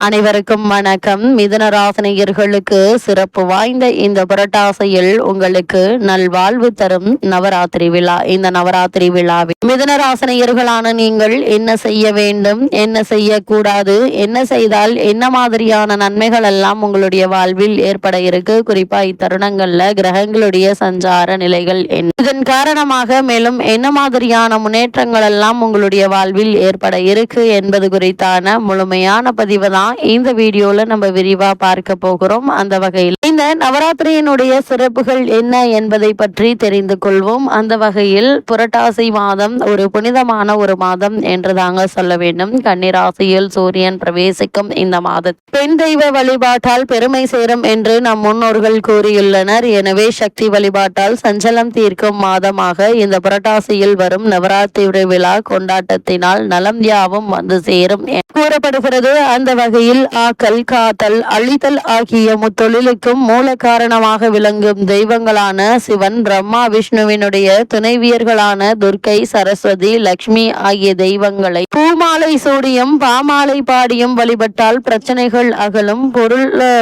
அனைவருக்கும் வணக்கம். மிதுன ராசினியர்களுக்கு சிறப்பு வாய்ந்த இந்த புரட்டாசியில் உங்களுக்கு நல்வாழ்வு தரும் நவராத்திரி விழா. இந்த நவராத்திரி விழாவில் மிதுன ராசினியர்களான நீங்கள் என்ன செய்ய வேண்டும், என்ன செய்யக்கூடாது, என்ன செய்தால் என்ன மாதிரியான நன்மைகள் எல்லாம் உங்களுடைய வாழ்வில் ஏற்பட இருக்கு, குறிப்பா இத்தருணங்கள்ல கிரகங்களுடைய சஞ்சார நிலைகள் என்ன, இதன் காரணமாக மேலும் என்ன மாதிரியான முன்னேற்றங்கள் எல்லாம் உங்களுடைய வாழ்வில் ஏற்பட இருக்கு என்பது குறித்தான முழுமையான பதிவு தான் இந்த வீடியோல நம்ம விரிவா பார்க்க போகிறோம். அந்த வகையில் இந்த நவராத்திரியினுடைய சிறப்புகள் என்ன என்பதை பற்றி தெரிந்து கொள்வோம். அந்த வகையில் புரட்டாசி மாதம் ஒரு புனிதமான ஒரு மாதம் என்று தாங்க சொல்ல வேண்டும். கன்னிராசியில் சூரியன் பிரவேசிக்கும் இந்த மாதம் பெண் தெய்வ வழிபாட்டால் பெருமை சேரும் என்று நம் முன்னோர்கள் கூறியுள்ளனர். எனவே சக்தி வழிபாட்டால் சஞ்சலம் தீர்க்கும் மாதமாக இந்த புரட்டாசியில் வரும் நவராத்திரி விழா கொண்டாட்டத்தினால் நலம் யாவும் வந்து சேரும் கூறப்படுகிறது. அந்த வகையில் ஆக்கல், காத்தல், அழித்தல் ஆகிய முத்தொழிலுக்கும் மூல காரணமாக விளங்கும் தெய்வங்களான சிவன், பிரம்மா, விஷ்ணுவினுடைய துணைவியர்களான துர்க்கை, சரஸ்வதி, லக்ஷ்மி ஆகிய தெய்வங்களை பூமாலை சூடியும் பாமாலை பாடியும் வழிபட்டால் பிரச்சனைகள் அகலும்,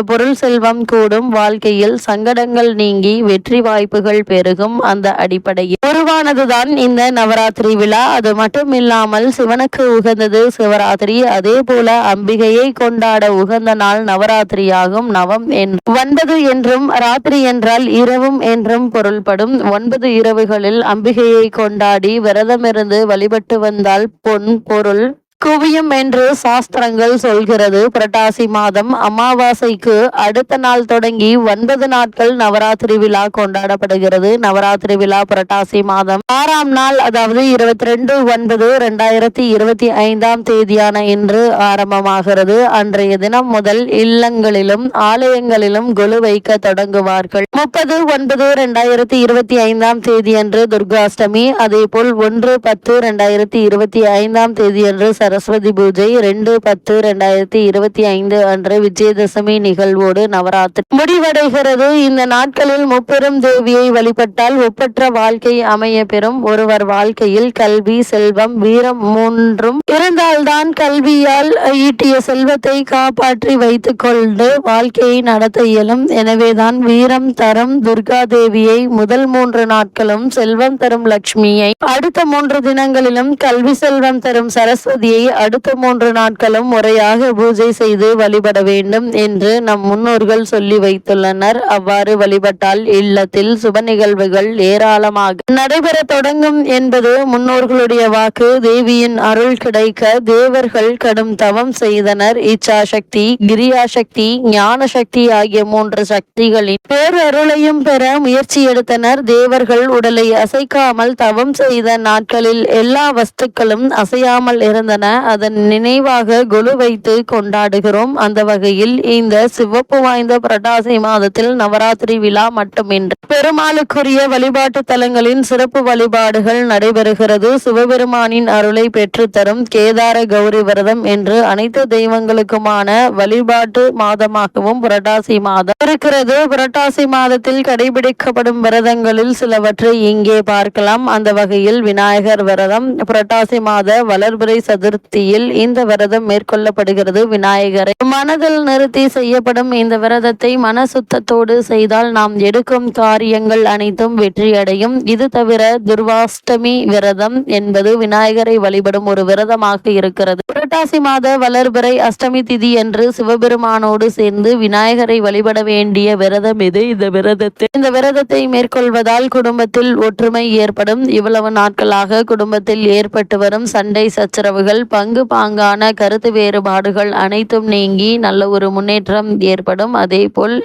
பொருள் செல்வம் கூடும், வாழ்க்கையில் சங்கடங்கள் நீங்கி வெற்றி வாய்ப்புகள் பெருகும். அந்த அடிப்படையில் உருவானதுதான் இந்த நவராத்திரி விழா. அது மட்டும் இல்லாமல் சிவனுக்கு உகந்தது சிவராத்திரி. அதே போல அம்பிகையை கொண்டாட உகந்த நாள் நவராத்திரியாகும். நவம் 9 என்றும் ராத்திரி என்றால் இரவும் என்றும் பொருள்படும். 9 இரவுகளில் அம்பிகையை கொண்டாடி விரதமிருந்து வழிபட்டு வந்தால் பொன் பொருள் குவியும் என்று சாஸ்திரங்கள் சொல்கிறது. புரட்டாசி மாதம் அமாவாசைக்கு அடுத்த நாள் தொடங்கி 9 நாட்கள் நவராத்திரி விழா கொண்டாடப்படுகிறது. நவராத்திரி விழா புரட்டாசி மாதம் 6ஆம் நாள், அதாவது 22/9/2025 தேதியான இன்று ஆரம்பமாகிறது. அன்றைய தினம் முதல் இல்லங்களிலும் ஆலயங்களிலும் கொலு வைக்க தொடங்குவார்கள். 30/9/2025 தேதியன்று துர்காஷ்டமி, அதே போல் 1/10/2025 தேதியன்று சரஸ்வதி பூஜை, 2/10/2025 அன்று விஜயதசமி நிகழ்வோடு நவராத்திரி முடிவடைகிறது. இந்த நாட்களில் முப்பெரும் தேவியை வழிபட்டால் ஒப்பற்ற வாழ்க்கை அமைய பெறும். ஒருவர் வாழ்க்கையில் கல்வி, செல்வம், வீரம் மூன்றும் இருந்தால்தான் கல்வியால் ஈட்டிய செல்வத்தை காப்பாற்றி வைத்துக் கொண்டு வாழ்க்கையை நடத்த இயலும். எனவேதான் வீரம் தரும் துர்கா தேவியை முதல் 3 நாட்களும், செல்வம் தரும் லட்சுமியை அடுத்த 3 தினங்களிலும், கல்வி செல்வம் தரும் சரஸ்வதியை அடுத்த 3 நாட்களும் முறையாக பூஜை செய்து வழிபட வேண்டும் என்று நம் முன்னோர்கள் சொல்லி வைத்துள்ளனர். அவ்வாறு வழிபட்டால் இல்லத்தில் சுப நிகழ்வுகள் ஏராளமாக நடைபெற தொடங்கும் என்பது முன்னோர்களுடைய வாக்கு. தேவியின் அருள் கிடைக்க தேவர்கள் கடும் தவம் செய்தனர். இச்சா சக்தி, கிரியா சக்தி, ஞான சக்தி ஆகிய 3 சக்திகளின் பேரருளையும் பெற முயற்சி எடுத்தனர். தேவர்கள் உடலை அசைக்காமல் தவம் செய்த நாட்களில் எல்லா வஸ்துக்களும் அசையாமல் இருந்தன. அதன் நினைவாக கொலு வைத்து கொண்டாடுகிறோம். அந்த வகையில் இந்த சிவப்பு வாய்ந்த புரட்டாசி மாதத்தில் நவராத்திரி விழா மட்டுமின்றி பெருமாளுக்குரிய வழிபாட்டு தலங்களின் சிறப்பு வழிபாடுகள் நடைபெறுகிறது. சிவபெருமானின் அருளை பெற்று தரும் கேதார கௌரி விரதம் என்று அனைத்து தெய்வங்களுக்குமான வழிபாட்டு மாதமாகவும் புரட்டாசி மாதம் இருக்கிறது. புரட்டாசி மாதத்தில் கடைபிடிக்கப்படும் விரதங்களில் சிலவற்றை இங்கே பார்க்கலாம். அந்த வகையில் விநாயகர் விரதம் புரட்டாசி மாத வளர்பிறை சதுர்த்தியில் இந்த விரதம் மேற்கொள்ளப்படுகிறது. விநாயகரை மனதில் நிறுத்தி செய்யப்படும் இந்த விரதத்தை மன சுத்தத்தோடு செய்தால் நாம் எடுக்கும் காரியங்கள் அனைத்தும் வெற்றியடையும். இது தவிர துர்வாஷ்டமி விரதம் என்பது விநாயகரை வழிபடும் ஒரு விரதமாக இருக்கிறது. புரட்டாசி மாத வளர்பிறை அஷ்டமி திதி என்று சிவபெருமானோடு சேர்ந்து விநாயகரை வழிபட வேண்டிய விரதம் இது. இந்த விரதத்தை மேற்கொள்வதால் குடும்பத்தில் ஒற்றுமை ஏற்படும். இவ்வளவு நாட்களாக குடும்பத்தில் ஏற்பட்டு வரும் சண்டை சச்சரவுகள், பங்கு பாங்கான கருத்து வேறுபாடுகள் அனைத்தும் நீங்கி நல்ல ஒரு முன்னேற்றம் ஏற்படும். அதே போல்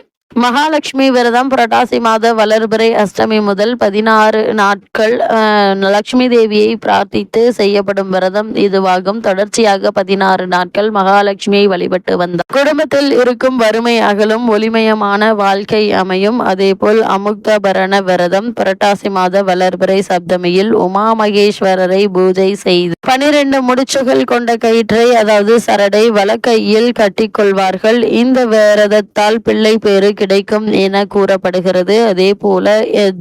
மகாலட்சுமி விரதம் புரட்டாசி மாத வளர்பிறை அஷ்டமி முதல் 16 நாட்கள் லட்சுமி தேவியை பிரார்த்தித்து செய்யப்படும் விரதம் இதுவாகும். தொடர்ச்சியாக 16 நாட்கள் மகாலட்சுமியை வழிபட்டு வந்தார் குடும்பத்தில் இருக்கும் வறுமை அகலும், ஒளிமயமான வாழ்க்கை அமையும். அதே போல் அமுக்தபரண விரதம் புரட்டாசி மாத வளர்பிறை சப்தமியில் உமா மகேஸ்வரரை பூஜை செய்து 12 முடிச்சுகள் கொண்ட கயிற்றை, அதாவது சரடை, வலக்கையில் கட்டி கொள்வார்கள். இந்த விரதத்தால் பிள்ளை பேரு கிடைக்கும் என கூறப்படுகிறது. அதே போல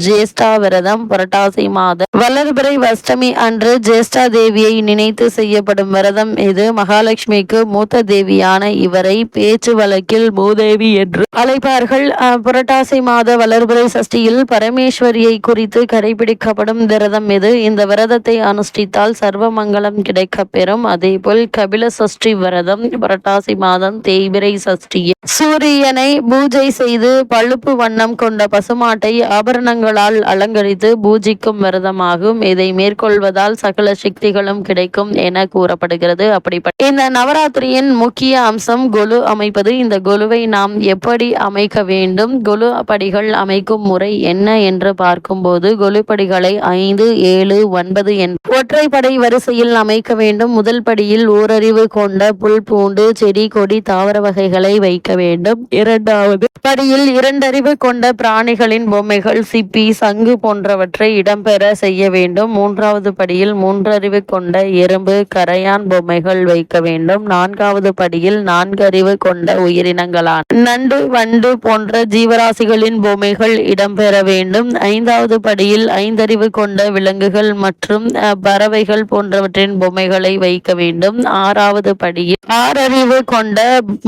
ஜேஷ்டா விரதம் புரட்டாசி மாத வளர்பிறை அஷ்டமி அன்று ஜேஷ்டா தேவியை நினைத்து செய்யப்படும் விரதம் இது. மகாலட்சுமிக்கு மூத்த தேவியான இவரை பேச்சு வழக்கில் மூதேவி என்று அழைப்பார்கள். புரட்டாசி மாத வளர்பிறை சஷ்டியில் பரமேஸ்வரியை குறித்து கடைபிடிக்கப்படும் விரதம் இது. இந்த விரதத்தை அனுஷ்டித்தால் சர்வ மங்களம் கிடைக்க பெறும். அதேபோல் கபில சஷ்டி விரதம் புரட்டாசி மாதம் தேய்பிறை சஷ்டியில் சூரியனை பூஜை செய்து பழுப்பு வண்ணம் கொண்ட பசுமாட்டை ஆபரணங்களால் அலங்கரித்து பூஜிக்கும் விரதமாகும். இதை மேற்கொள்வதால் சகல சக்திகளும் கிடைக்கும் என கூறப்படுகிறது. அப்படிப்பட்ட இந்த நவராத்திரியின் முக்கிய அம்சம் கொலு அமைப்பது. இந்த கொலுவை நாம் எப்படி அமைக்க வேண்டும், கொலு படிகள் அமைக்கும் முறை என்ன என்று பார்க்கும்போது கொலுப்படிகளை 5, 7, 9 என்ற ஒற்றைப்படை வரிசையில் அமைக்க வேண்டும். முதல் படியில் ஓரறிவு கொண்ட புல் பூண்டு செடி கொடி தாவர வகைகளை வைக்க வேண்டும். இரண்டாவது படியில் 2 அறிவு கொண்ட பிராணிகளின் பொம்மைகள் சிப்பி சங்கு போன்றவற்றை இடம்பெற செய்ய வேண்டும். மூன்றாவது படியில் 3 அறிவு கொண்ட எறும்பு கரையான் பொம்மைகள் வைக்க வேண்டும். நான்காவது படியில் 4 அறிவு கொண்ட உயிரினங்களான நண்டு வண்டு போன்ற ஜீவராசிகளின் பொம்மைகள் இடம்பெற வேண்டும். 5வது படியில் 5 அறிவு கொண்ட விலங்குகள் மற்றும் பறவைகள் போன்றவற்றின் பொம்மைகளை வைக்க வேண்டும். 6வது படியில் 6 அறிவு கொண்ட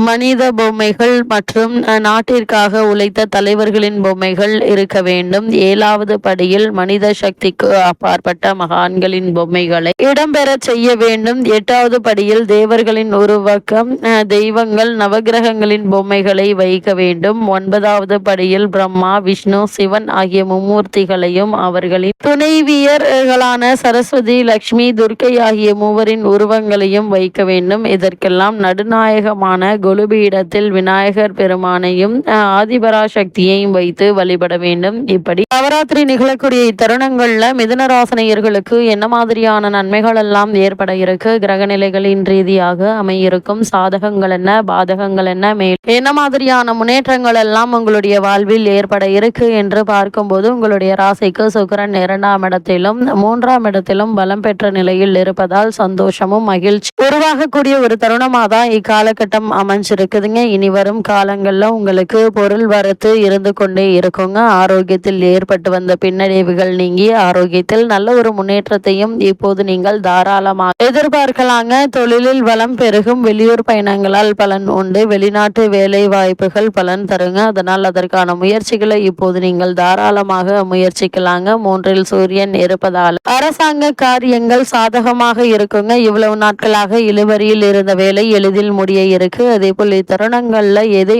மனித பொம்மைகள் மற்றும் நாட்டிற்காக உழைத்த தலைவர்களின் பொம்மைகள் இருக்க வேண்டும். 7வது படியில் மனித சக்திக்கு அப்பாற்பட்ட மகான்களின் பொம்மைகளை இடம்பெற செய்ய வேண்டும். 8வது படியில் தேவர்களின் உருவக்கம் தெய்வங்கள் நவகிரகங்களின் பொம்மைகளை வைக்க வேண்டும். 9வது படியில் பிரம்மா விஷ்ணு சிவன் ஆகிய மும்மூர்த்திகளையும் அவர்களின் துணைவியர்களான சரஸ்வதி லட்சுமி துர்க்கை ஆகிய மூவரின் உருவங்களையும் வைக்க வேண்டும். இதற்கெல்லாம் நடுநாயகமான கொலுபீடத்தில் விநாயகர் பெருமானையும் ஆதிபராசக்தியையும் வைத்து வழிபட வேண்டும். இப்படி நவராத்திரி நிகழக்கூடிய இத்தருணங்கள்ல மிதுனராசினியர்களுக்கு என்ன மாதிரியான நன்மைகள் எல்லாம் ஏற்பட இருக்கு, கிரக நிலைகளின் ரீதியாக அமையிருக்கும் சாதகங்கள் என்ன பாதகங்கள் என்ன, மேல் என்ன மாதிரியான முன்னேற்றங்கள் எல்லாம் உங்களுடைய வாழ்வில் ஏற்பட இருக்கு என்று பார்க்கும்போது உங்களுடைய ராசிக்கு சுக்கிரன் 2ஆம் இடத்திலும் 3ஆம் இடத்திலும் பலம் பெற்ற நிலையில் இருப்பதால் சந்தோஷமும் மகிழ்ச்சி உருவாகக்கூடிய ஒரு தருணமாக தான் இக்காலகட்டம் அமைஞ்சிருக்குதுங்க. இனி வரும் காலங்கள்ல உங்களுக்கு பொருள் வரத்து இருந்து கொண்டே இருக்குங்க. ஆரோக்கியத்தில் ஏற்பட்டு வந்த பின்னடைவுகள் நீங்கி ஆரோக்கியத்தில் நல்ல ஒரு முன்னேற்றத்தையும் இப்போது நீங்கள் தாராளமாக எதிர்பார்க்கலாங்க. தொழிலில் வளம் பெருகும். வெளியூர் பயணங்களால் பலன் உண்டு. வெளிநாட்டு வேலை வாய்ப்புகள் பலன் தருங்க. அதனால் அதற்கான முயற்சிகளை இப்போது நீங்கள் தாராளமாக முயற்சிக்கலாங்க. 3இல் சூரியன் இருப்பதால் அரசாங்க காரியங்கள் சாதகமாக இருக்குங்க. இவ்வளவு நாட்களாக இழுபறியில் இருந்த வேலை எளிதில் முடிய இருக்கு. அதே போல் இத்தருணங்கள்ல எதை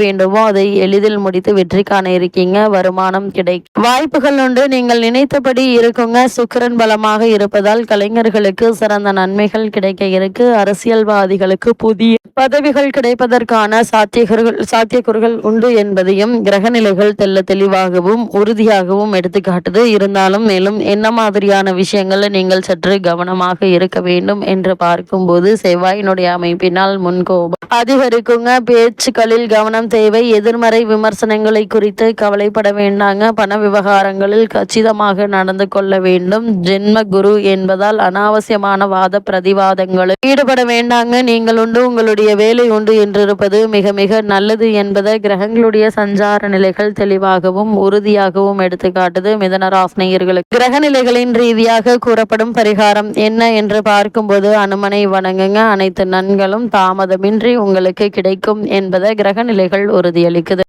வேண்டுமோ அதை எளிதில் முடித்து வெற்றி காண இருக்கீங்க. வருமானம் கிடைக்கும் வாய்ப்புகள் உண்டு. நீங்கள் நினைத்தபடி இருக்குங்க. சுக்கிரன் பலமாக இருப்பதால் கலைஞர்களுக்கு சிறந்த நன்மைகள் கிடைக்க இருக்கு. அரசியல்வாதிகளுக்கு புதிய பதவிகள் கிடைப்பதற்கான சாத்தியக்கூறுகள் உண்டு என்பதையும் கிரகநிலைகள் தெல்ல தெளிவாகவும் உறுதியாகவும் எடுத்துக்காட்டுது. இருந்தாலும் மேலும் என்ன மாதிரியான விஷயங்களை நீங்கள் சற்று கவனமாக இருக்க வேண்டும் என்று பார்க்கும்போது செவ்வாயினுடைய அமைப்பினால் முன்கோபம் அதிகரிக்குங்க. பேச்சுக்களில் கவனம் தேவை. எதிர்மறை விமர்சனங்களை குறித்து கவலைப்பட வேண்டாங்க. பண விவகாரங்களில் கச்சிதமாக நடந்து கொள்ள வேண்டும். ஜென்ம குரு என்பதால் அனாவசியமான வாத பிரதிவாதங்களில் ஈடுபட வேண்டாங்க. நீங்கள் உண்டு உங்களுடைய வேலை உண்டு என்றிருப்பது மிக மிக நல்லது என்பதை கிரகங்களுடைய சஞ்சார நிலைகள் தெளிவாகவும் உறுதியாகவும் எடுத்துக்காட்டுது. மிதுனராசினியர்களுக்கு கிரக நிலைகளின் ரீதியாக கூறப்படும் பரிகாரம் என்ன என்று பார்க்கும்போது அனுமனை வணங்குங்க. அனைத்து நன்களும் தாமதமின்றி உங்களுக்கு கிடைக்கும் என்பதை கிரக நிலைகள் உறுதியளிக்குது.